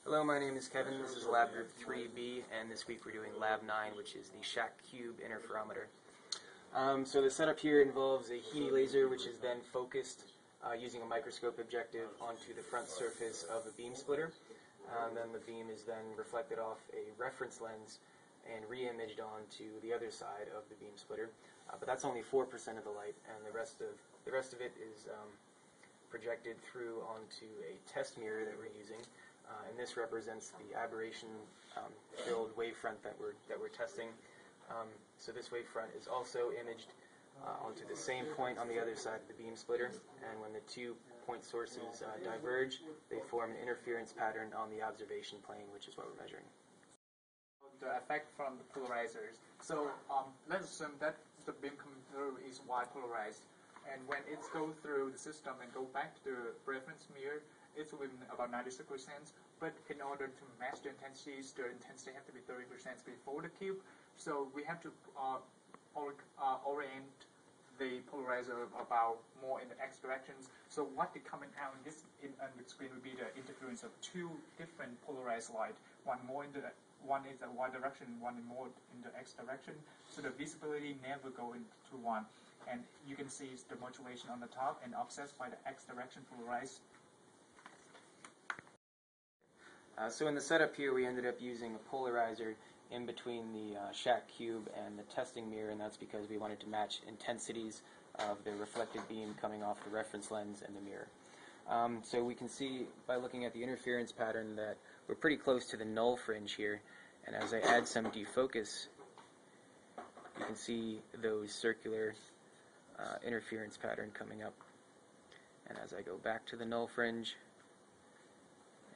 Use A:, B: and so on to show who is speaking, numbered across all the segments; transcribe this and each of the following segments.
A: Hello, my name is Kevin. This is Lab Group 3B, and this week we're doing Lab 9, which is the Shack Cube Interferometer. So the setup here involves a Heaney laser, which is then focused using a microscope objective onto the front surface of a beam splitter. Then the beam is then reflected off a reference lens and re-imaged onto the other side of the beam splitter. But that's only 4% of the light, and the rest of it is projected through onto a test mirror that we're using. And this represents the aberration-filled wavefront that we're testing. So this wavefront is also imaged onto the same point on the other side of the beam splitter, and when the 2 point sources diverge, they form an interference pattern on the observation plane, which is what we're measuring.
B: The effect from the polarizers. So let's assume that the beam coming through is Y polarized, and when it's go through the system and go back to the reference mirror, it's within about 96%, but in order to match the intensities have to be 30% before the cube, so we have to orient the polarizer about more in the X directions. So what is coming out on the screen would be the interference of two different polarized light, one is the Y direction, one more in the X direction, so the visibility never go into one. And you can see the modulation on the top and offset by the X direction polarized.
A: So in the setup here, we ended up using a polarizer in between the Shack cube and the testing mirror, and that's because we wanted to match intensities of the reflected beam coming off the reference lens and the mirror. So we can see by looking at the interference pattern that we're pretty close to the null fringe here, and as I add some defocus, you can see those circular interference pattern coming up. And as I go back to the null fringe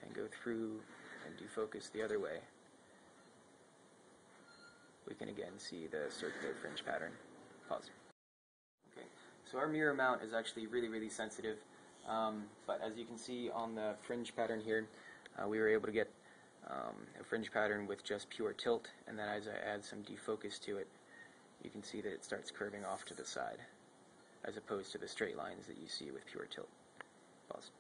A: and go through and defocus the other way, we can again see the circular fringe pattern. Pause. Okay, so our mirror mount is actually really sensitive, but as you can see on the fringe pattern here, we were able to get a fringe pattern with just pure tilt, and then as I add some defocus to it, you can see that it starts curving off to the side, as opposed to the straight lines that you see with pure tilt. Pause.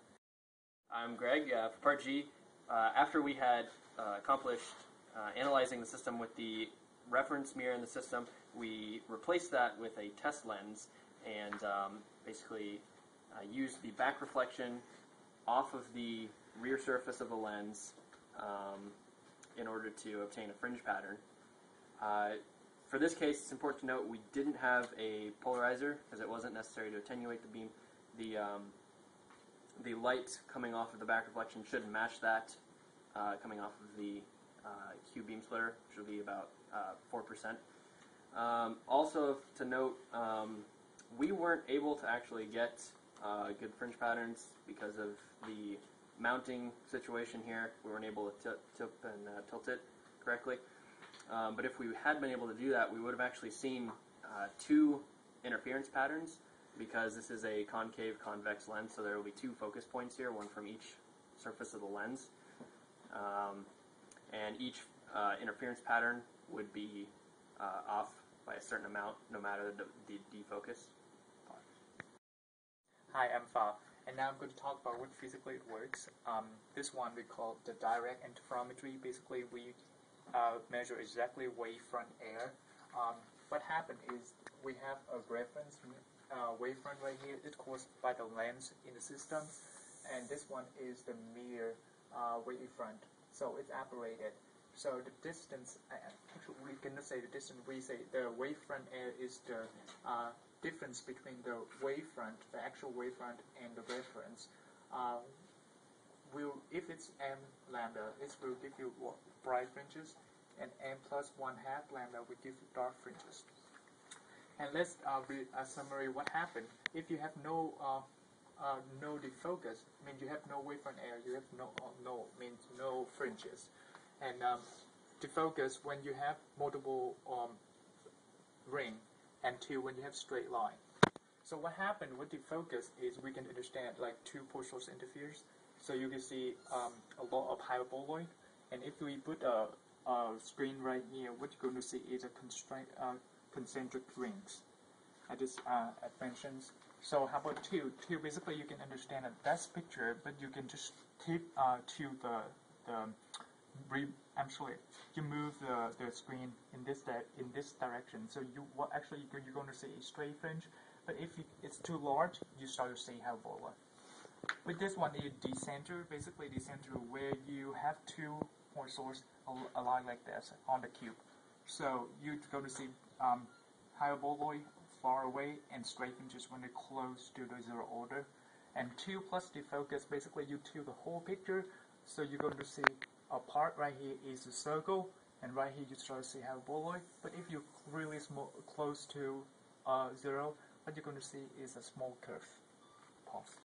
C: I'm Greg. For part G, after we had accomplished analyzing the system with the reference mirror in the system, we replaced that with a test lens and basically used the back reflection off of the rear surface of the lens in order to obtain a fringe pattern. For this case, it's important to note we didn't have a polarizer, as it wasn't necessary to attenuate the beam. The light coming off of the back reflection should match that coming off of the Q beam splitter, which will be about 4%. Also to note, we weren't able to actually get good fringe patterns because of the mounting situation here. We weren't able to tip and tilt it correctly. But if we had been able to do that, we would have actually seen two interference patterns, because this is a concave convex lens, so there will be two focus points here, one from each surface of the lens. And each interference pattern would be off by a certain amount, no matter the defocus.
B: Hi, I'm Fa, and now I'm going to talk about what physically it works. This one we call the direct interferometry. Basically, we measure exactly wavefront air. What happened is we have a reference wavefront right here. It's caused by the lens in the system, and this one is the mirror wavefront. So it's aberrated. So the distance, actually we cannot say the distance, we say the wavefront air is the difference between the wavefront, the actual wavefront, and the reference. If it's m lambda, it will give you bright fringes, and m plus 1/2 lambda will give you dark fringes. And let's read a summary what happened. If you have no defocus, means you have no wavefront air, you have means no fringes. And defocus when you have multiple ring, and two when you have straight line. So what happened with defocus is we can understand like two pole source interferes. So you can see a lot of hyperboloid, and if we put a screen right here, what you're going to see is a concentric rings. I just mentioned. So how about two? Two, basically you can understand a best picture, but you can just tip to the actually you move the screen in this direction. So actually you're going to see a straight fringe. But if it's too large, you start to see hyperbola. With this one, you decenter, basically decenter where you have two point source aligned like this on the cube. So you're going to see hyperboloid far away and straight fringes when they're close to the zero order. And 2 plus defocus, basically you tilt the whole picture, so you're going to see a part right here is a circle, and right here you start to see hyperboloid. But if you're really small, close to zero, what you're going to see is a small curve. Pause.